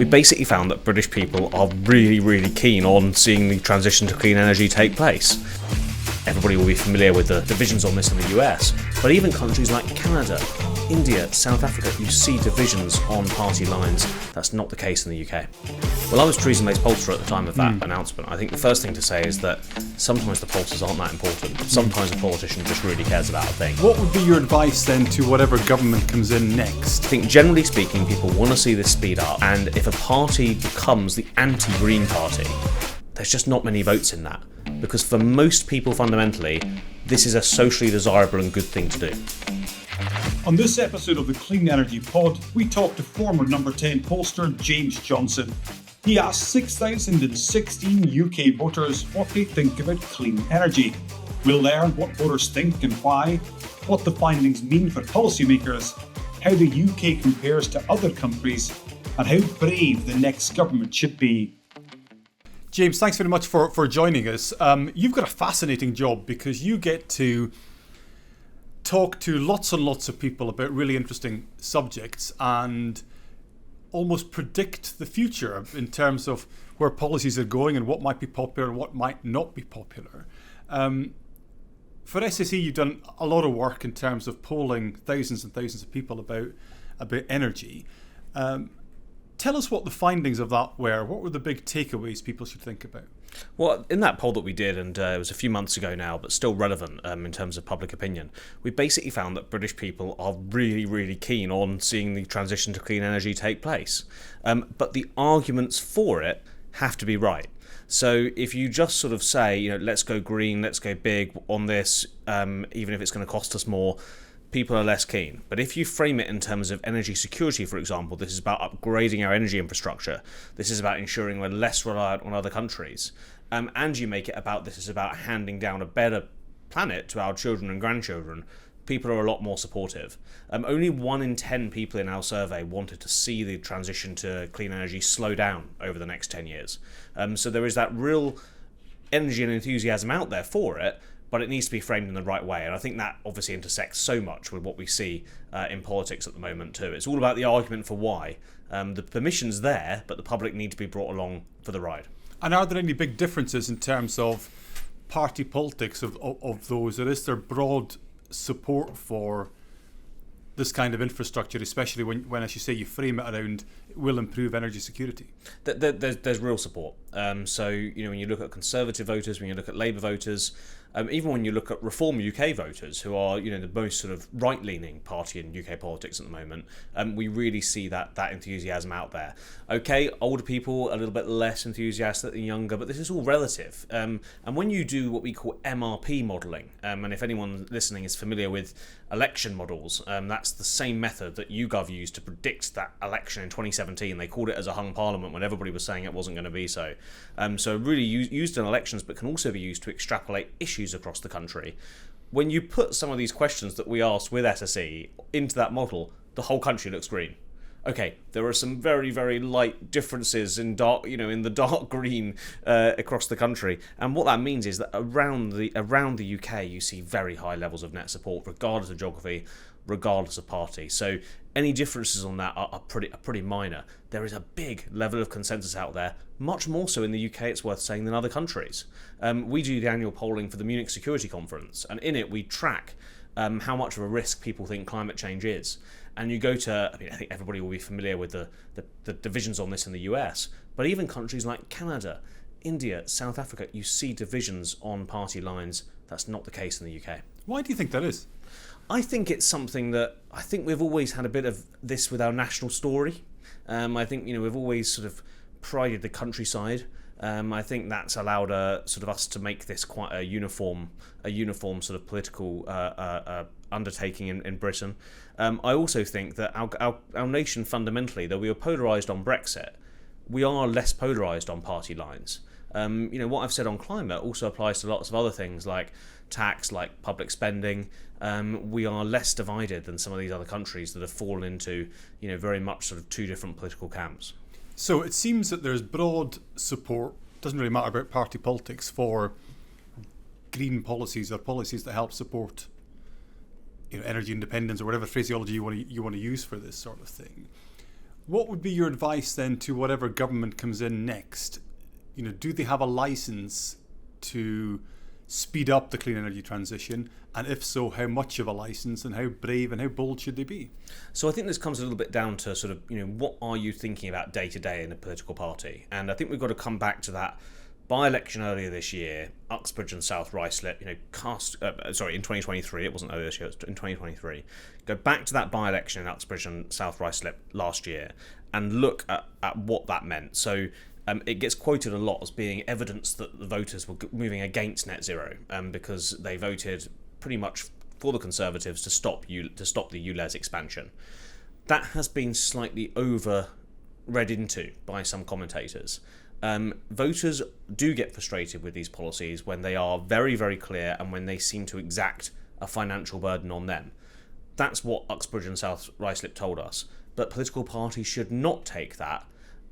we basically found that British people are really, really keen on seeing the transition to clean energy take place. Everybody will be familiar with the divisions on this in the US, but even countries like Canada, India, South Africa, you see divisions on party lines. That's not the case in the UK. Well, I was Theresa May's pollster at the time of that announcement. I think the first thing to say is that sometimes the pollsters aren't that important. Sometimes a politician just really cares about a thing. What would be your advice then to whatever government comes in next? I think generally speaking, people want to see this speed up, and if a party becomes the anti-Green party, there's just not many votes in that. Because for most people, fundamentally, this is a socially desirable and good thing to do. On this episode of the Clean Energy Pod, we talk to former number 10 pollster James Johnson. He asked 6,016 UK voters what they think about clean energy. We'll learn what voters think and why, what the findings mean for policymakers, how the UK compares to other countries, and how brave the next government should be. James, thanks very much for joining us. You've got a fascinating job because you get to talk to lots and lots of people about really interesting subjects and almost predict the future in terms of where policies are going and what might be popular and what might not be popular. For SSE, you've done a lot of work in terms of polling thousands and thousands of people about energy. Tell us what the findings of that were. What were the big takeaways people should think about? Well, in that poll that we did, and it was a few months ago now, but still relevant in terms of public opinion, we basically found that British people are really, really keen on seeing the transition to clean energy take place. But the arguments for it have to be right. So if you just sort of say, let's go green, let's go big on this, even if it's going to cost us more, people are less keen. But if you frame it in terms of energy security, for example, this is about upgrading our energy infrastructure, this is about ensuring we're less reliant on other countries, and you make it about this is about handing down a better planet to our children and grandchildren, people are a lot more supportive. Only 1 in 10 people in our survey wanted to see the transition to clean energy slow down over the next 10 years. So there is that real energy and enthusiasm out there for it, but it needs to be framed in the right way. And I think that obviously intersects so much with what we see in politics at the moment too. It's all about the argument for why. The permission's there, but the public need to be brought along for the ride. And are there any big differences in terms of party politics of those? Or is there broad support for this kind of infrastructure, especially when, as you say, you frame it around it will improve energy security? There's real support. So, when you look at Conservative voters, when you look at Labour voters, even when you look at Reform UK voters, who are, the most sort of right-leaning party in UK politics at the moment, we really see that enthusiasm out there. Okay, older people, a little bit less enthusiastic than younger, but this is all relative. And when you do what we call MRP modelling, and if anyone listening is familiar with election models, that's the same method that YouGov used to predict that election in 2017. They called it as a hung parliament when everybody was saying it wasn't going to be so. So really used in elections, but can also be used to extrapolate issues across the country. When you put some of these questions that we asked with SSE into that model, the whole country looks green. Okay, there are some very, very light differences in in the dark green across the country, and what that means is that around the UK you see very high levels of net support, regardless of geography, regardless of party. So any differences on that are pretty minor. There is a big level of consensus out there, much more so in the UK, it's worth saying, than other countries. We do the annual polling for the Munich Security Conference, and in it we track how much of a risk people think climate change is. And you go to, I think everybody will be familiar with the divisions on this in the US, but even countries like Canada, India, South Africa, you see divisions on party lines. That's not the case in the UK. Why do you think that is? I think it's something that we've always had a bit of this with our national story. I think we've always sort of prided the countryside. I think that's allowed sort of us to make this quite a uniform sort of political undertaking in Britain. I also think that our nation fundamentally, though we were polarised on Brexit, we are less polarised on party lines. What I've said on climate also applies to lots of other things like tax, like public spending. We are less divided than some of these other countries that have fallen into, very much sort of two different political camps. So it seems that there's broad support, doesn't really matter about party politics, for green policies or policies that help support energy independence or whatever phraseology you want to use for this sort of thing. What would be your advice then to whatever government comes in next? Do they have a license to speed up the clean energy transition? And if so, how much of a license, and how brave and how bold should they be? So I think this comes a little bit down to sort of, what are you thinking about day to day in a political party? And I think we've got to come back to that by-election earlier this year, Uxbridge and South Ruislip, in 2023, it wasn't earlier this year, it was in 2023. Go back to that by-election in Uxbridge and South Ruislip last year and look at what that meant. So it gets quoted a lot as being evidence that the voters were moving against net zero because they voted pretty much for the Conservatives to stop the ULEZ expansion. That has been slightly over-read into by some commentators. Voters do get frustrated with these policies when they are very, very clear and when they seem to exact a financial burden on them. That's what Uxbridge and South Ruislip told us. But political parties should not take that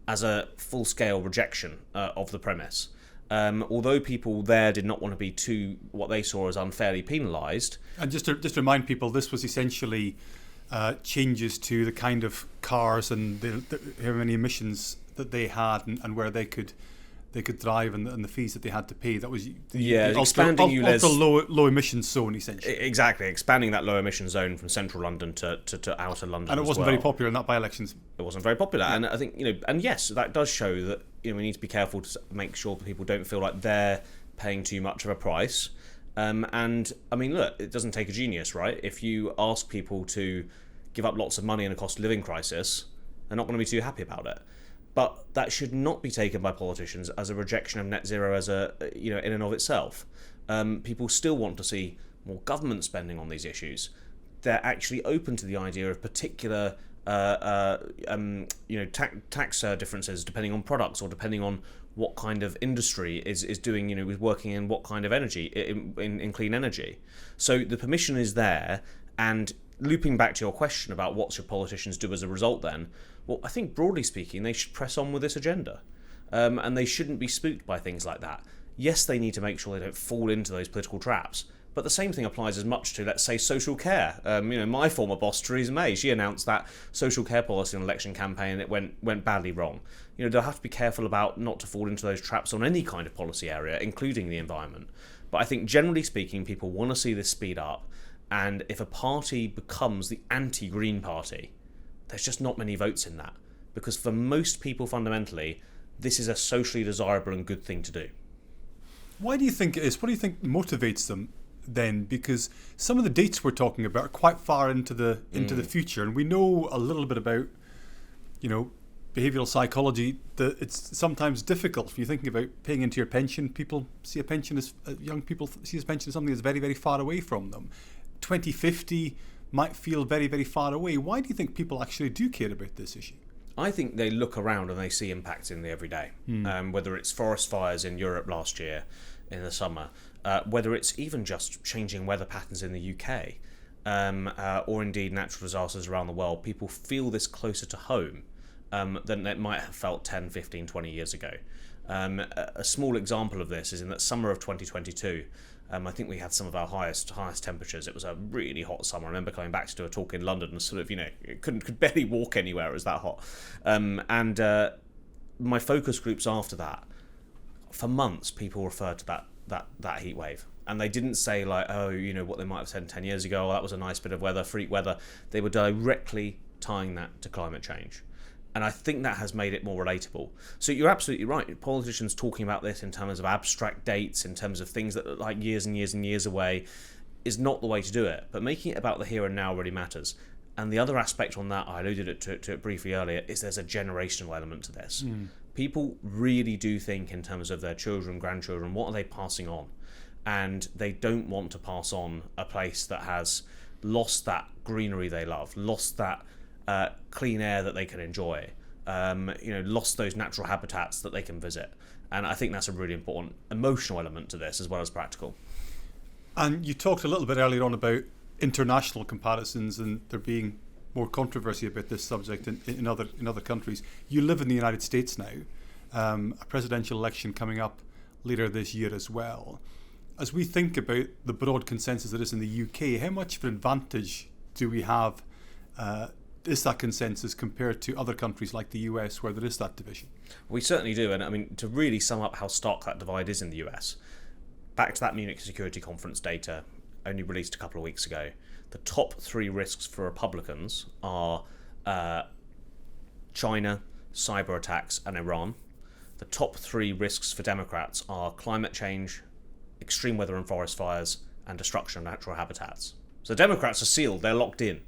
as a full-scale rejection of the premise. Although people there did not want to be too, what they saw as unfairly penalised. And just to remind people, this was essentially changes to the kind of cars and how many emissions that they had and where they could drive and the fees that they had to pay. That was expanding ULEZ, low emission zone essentially. Exactly, expanding that low emission zone from central London to outer London. And it wasn't very popular in that by-elections. It wasn't very popular, and I think and yes, that does show that we need to be careful to make sure that people don't feel like they're paying too much of a price. And I mean, look, it doesn't take a genius, right? If you ask people to give up lots of money in a cost of living crisis, they're not going to be too happy about it. But that should not be taken by politicians as a rejection of net zero as in and of itself. People still want to see more government spending on these issues. They're actually open to the idea of particular tax differences depending on products or depending on what kind of industry is doing, is working in what kind of energy, in clean energy. So the permission is there, and looping back to your question about what should politicians do as a result then, well, I think broadly speaking, they should press on with this agenda. And they shouldn't be spooked by things like that. Yes, they need to make sure they don't fall into those political traps, but the same thing applies as much to, let's say, social care. My former boss, Theresa May, she announced that social care policy in an election campaign, and it went badly wrong. They'll have to be careful about not to fall into those traps on any kind of policy area, including the environment. But I think generally speaking, people want to see this speed up. And if a party becomes the anti-Green Party, there's just not many votes in that. Because for most people, fundamentally, this is a socially desirable and good thing to do. Why do you think it is? What do you think motivates them then? Because some of the dates we're talking about are quite far into the future, and we know a little bit about, behavioural psychology, that it's sometimes difficult. If you're thinking about paying into your pension, people see a pension as young people see a pension as something that's very, very far away from them. 2050 might feel very, very far away. Why do you think people actually do care about this issue? I think they look around and they see impacts in the everyday, whether it's forest fires in Europe last year in the summer, whether it's even just changing weather patterns in the UK, or indeed natural disasters around the world. People feel this closer to home than it might have felt 10, 15, 20 years ago. A small example of this is in that summer of 2022, I think we had some of our highest temperatures. It was a really hot summer. I remember coming back to do a talk in London and sort of, could barely walk anywhere. It was that hot. And my focus groups after that, for months, people referred to that heat wave. And they didn't say like, what they might have said 10 years ago, that was a nice bit of weather, freak weather. They were directly tying that to climate change. And I think that has made it more relatable. So you're absolutely right. Politicians talking about this in terms of abstract dates, in terms of things that look like years and years and years away, is not the way to do it. But making it about the here and now really matters. And the other aspect on that, I alluded to it briefly earlier, is there's a generational element to this. People really do think in terms of their children, grandchildren, what are they passing on? And they don't want to pass on a place that has lost that greenery they love, lost that clean air that they can enjoy, lost those natural habitats that they can visit. And I think that's a really important emotional element to this as well as practical. And you talked a little bit earlier on about international comparisons and there being more controversy about this subject in other countries. You live in the United States now, a presidential election coming up later this year as well. As we think about the broad consensus that is in the UK, how much of an advantage do we have is that consensus compared to other countries like the US where there is that division? We certainly do. And I mean, to really sum up how stark that divide is in the US, back to that Munich Security Conference data only released a couple of weeks ago, the top 3 risks for Republicans are China, cyber attacks, and Iran. The top 3 risks for Democrats are climate change, extreme weather and forest fires, and destruction of natural habitats. So Democrats are sealed, they're locked in.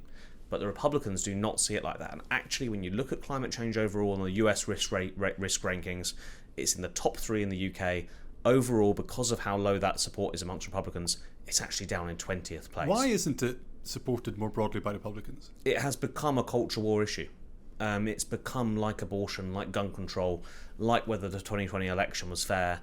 But the Republicans do not see it like that. And actually, when you look at climate change overall in the US risk rankings, it's in the top 3 in the UK. Overall, because of how low that support is amongst Republicans, it's actually down in 20th place. Why isn't it supported more broadly by Republicans? It has become a culture war issue. It's become like abortion, like gun control, like whether the 2020 election was fair.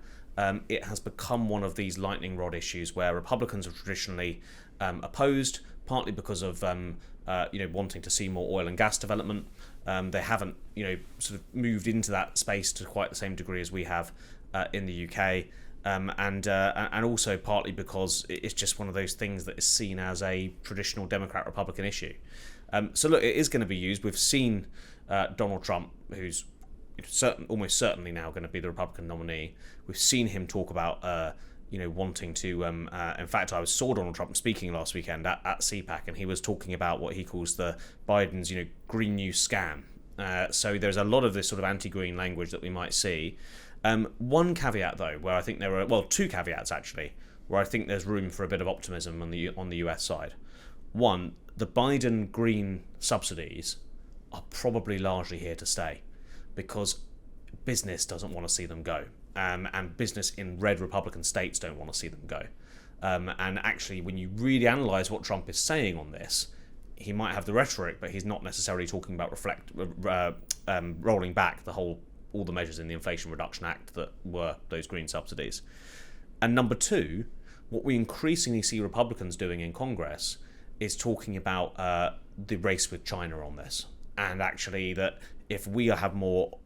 It has become one of these lightning rod issues where Republicans have traditionally opposed, partly because of wanting to see more oil and gas development. They haven't sort of moved into that space to quite the same degree as we have in the UK, and also partly because it's just one of those things that is seen as a traditional Democrat-Republican issue. So look, it is going to be used. We've seen Donald Trump, who's almost certainly now going to be the Republican nominee. We've seen him talk about wanting to. In fact, I saw Donald Trump speaking last weekend at CPAC, and he was talking about what he calls the Biden's Green New scam. So there's a lot of this sort of anti-green language that we might see. One caveat, though, where I think there are 2 caveats actually, where I think there's room for a bit of optimism on the US side. One, the Biden green subsidies are probably largely here to stay, because business doesn't want to see them go. And business in red Republican states don't want to see them go. And actually, when you really analyse what Trump is saying on this, he might have the rhetoric, but he's not necessarily talking about rolling back all the measures in the Inflation Reduction Act that were those green subsidies. And number 2, what we increasingly see Republicans doing in Congress is talking about the race with China on this. And actually that if we have more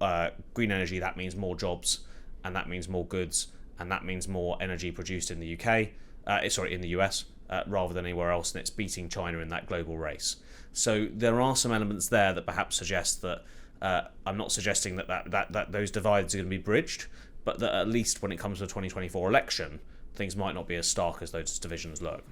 green energy, that means more jobs, and that means more goods, and that means more energy produced in the in the US, rather than anywhere else, and it's beating China in that global race. So there are some elements there that perhaps suggest that I'm not suggesting that those divides are going to be bridged, but that at least when it comes to the 2024 election, things might not be as stark as those divisions look.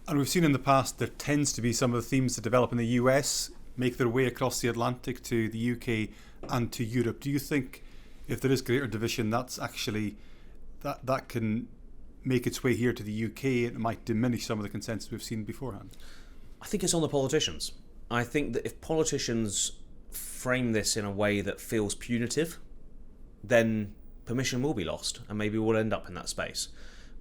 And we've seen in the past there tends to be some of the themes that develop in the US make their way across the Atlantic to the UK and to Europe. Do you think if there is greater division, that's actually that can make its way here to the UK and it might diminish some of the consensus we've seen beforehand? I think it's on the politicians. I think that if politicians frame this in a way that feels punitive, then permission will be lost, and maybe we'll end up in that space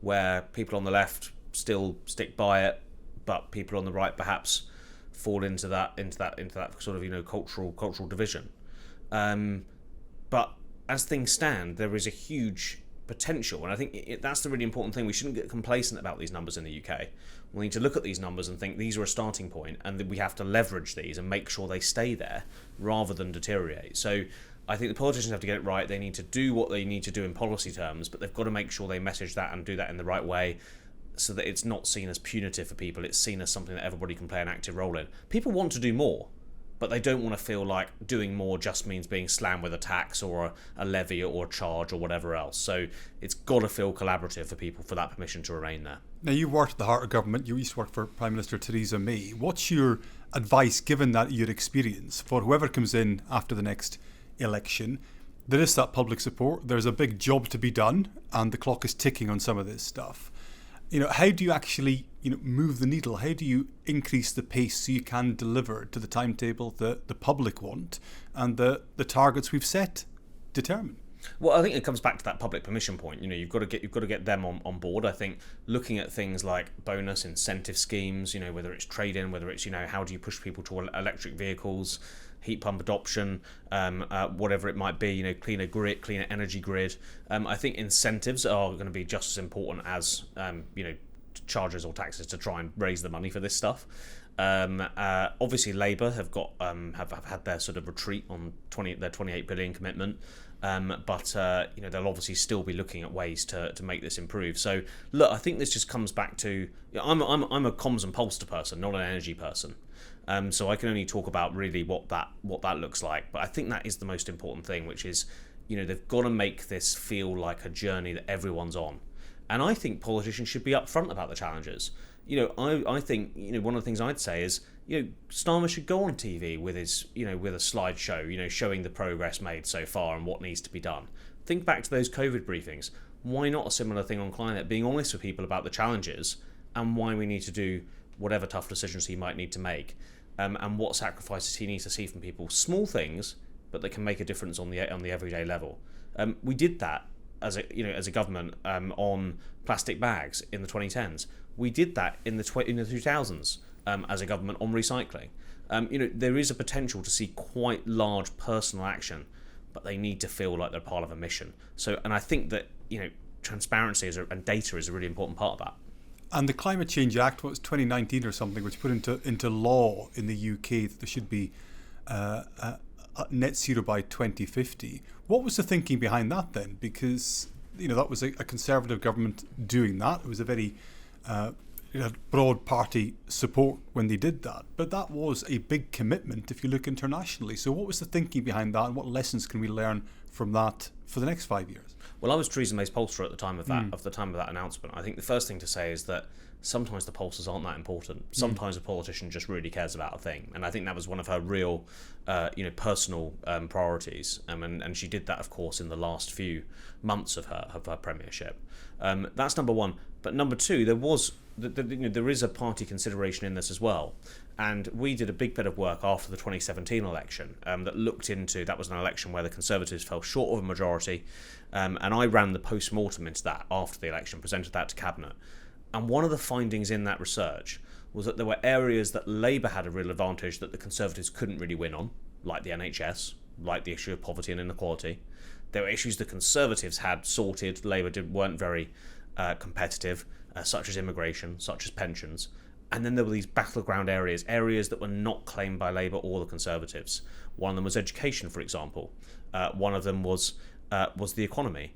where people on the left still stick by it, but people on the right perhaps fall into that sort of cultural division. But as things stand, there is a huge potential, and I think that's the really important thing. We shouldn't get complacent about these numbers in the UK. We need to look at these numbers and think these are a starting point, and that we have to leverage these and make sure they stay there rather than deteriorate. So I think the politicians have to get it right. They need to do what they need to do in policy terms, but they've got to make sure they message that and do that in the right way, so that it's not seen as punitive for people. It's seen as something that everybody can play an active role in. People want to do more, but they don't want to feel like doing more just means being slammed with a tax or a levy or a charge or whatever else. So it's got to feel collaborative for people for that permission to remain there. Now, you worked at the heart of government. You used to work for Prime Minister Theresa May. What's your advice, given that your experience, for whoever comes in after the next election? There is that public support. There's a big job to be done, and the clock is ticking on some of this stuff. How do you actually, move the needle? How do you increase the pace so you can deliver to the timetable that the public want and the targets we've set determine? Well, I think it comes back to that public permission point. You've got to get them on board. I think looking at things like bonus incentive schemes, whether it's trade-in, whether it's how do you push people to electric vehicles, heat pump adoption, whatever it might be, cleaner energy grid. I think incentives are going to be just as important as charges or taxes to try and raise the money for this stuff. Obviously, Labour have had their sort of retreat on their 28 billion commitment. But they'll obviously still be looking at ways to make this improve. So look, I think this just comes back to, I'm a comms and pollster person, not an energy person. So I can only talk about really what that looks like. But I think that is the most important thing, which is, they've got to make this feel like a journey that everyone's on. And I think politicians should be upfront about the challenges. I think one of the things I'd say is, Starmer should go on TV with his with a slideshow, showing the progress made so far and what needs to be done. Think back to those COVID briefings. Why not a similar thing on climate? Being honest with people about the challenges and why we need to do whatever tough decisions he might need to make, and what sacrifices he needs to see from people. Small things, but they can make a difference on the everyday level. We did that as a government on plastic bags in the 2010s. We did that in the 2000s as a government on recycling. There is a potential to see quite large personal action, but they need to feel like they're part of a mission. So, and I think that transparency and data is a really important part of that. And the Climate Change Act, what was 2019 or something, which put into law in the UK that there should be net zero by 2050. What was the thinking behind that then? Because that was a Conservative government doing that. It was a very broad party support when they did that. But that was a big commitment if you look internationally. So what was the thinking behind that, and what lessons can we learn from that for the next 5 years? Well, I was Theresa May's pollster at the time of that announcement. I think the first thing to say is that sometimes the pollsters aren't that important. Sometimes a politician just really cares about a thing, and I think that was one of her real, personal priorities. And she did that, of course, in the last few months of her premiership. That's number one. But number two, there is a party consideration in this as well. And we did a big bit of work after the 2017 election that looked into, that was an election where the Conservatives fell short of a majority, and I ran the post-mortem into that after the election, presented that to Cabinet. And one of the findings in that research was that there were areas that Labour had a real advantage that the Conservatives couldn't really win on, like the NHS, like the issue of poverty and inequality. There were issues the Conservatives had sorted, Labour weren't very competitive, such as immigration, such as pensions. And then there were these battleground areas that were not claimed by Labour or the Conservatives. One of them was education, for example. One of them was the economy.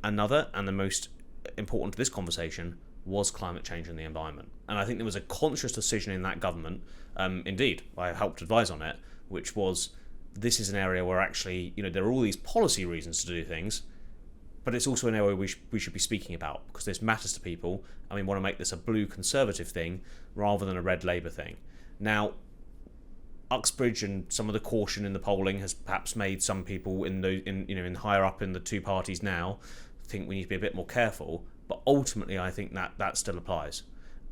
Another, and the most important to this conversation, was climate change and the environment. And I think there was a conscious decision in that government, indeed, I helped advise on it, which was, this is an area where actually, there are all these policy reasons to do things, but it's also an area we should be speaking about, because this matters to people, and we want to make this a blue Conservative thing rather than a red Labour thing. Now, Uxbridge and some of the caution in the polling has perhaps made some people in higher up in the two parties now think we need to be a bit more careful. But ultimately, I think that still applies,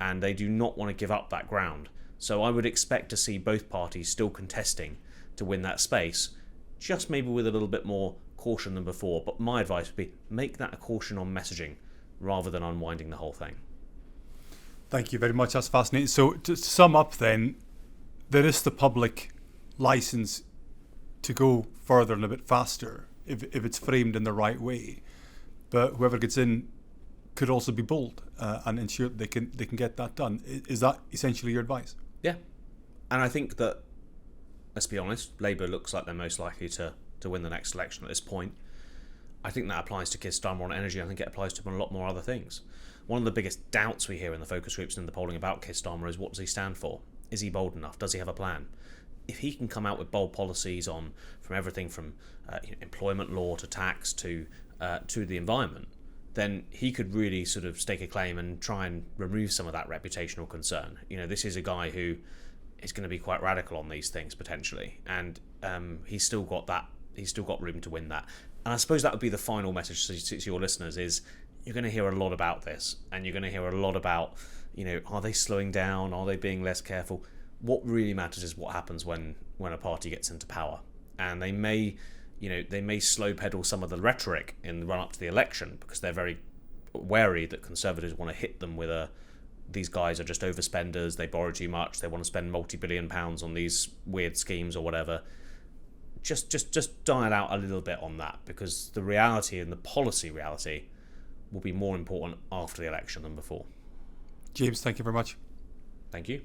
and they do not want to give up that ground. So I would expect to see both parties still contesting to win that space, just maybe with a little bit more caution than before. But my advice would be, make that a caution on messaging rather than unwinding the whole thing. Thank you very much. That's fascinating. So to sum up then, there is the public license to go further and a bit faster if it's framed in the right way. But whoever gets in could also be bold and ensure that they can get that done. Is that essentially your advice? Yeah. And I think that, let's be honest, Labour looks like they're most likely to win the next election at this point. I think that applies to Keir Starmer on energy. I think it applies to him on a lot more other things. One of the biggest doubts we hear in the focus groups and in the polling about Keir Starmer is, what does he stand for? Is he bold enough? Does he have a plan? If he can come out with bold policies from everything from employment law to tax to the environment, then he could really sort of stake a claim and try and remove some of that reputational concern. This is a guy who is going to be quite radical on these things potentially, and he's still got room to win that. And I suppose that would be the final message to your listeners is, you're going to hear a lot about this, and you're going to hear a lot about, are they slowing down? Are they being less careful? What really matters is what happens when a party gets into power, and they may slow pedal some of the rhetoric in the run up to the election because they're very wary that Conservatives want to hit them with these guys are just overspenders, they borrow too much, they want to spend multi-billion pounds on these weird schemes or whatever. Just dial out a little bit on that, because the reality and the policy reality will be more important after the election than before. James, thank you very much. Thank you.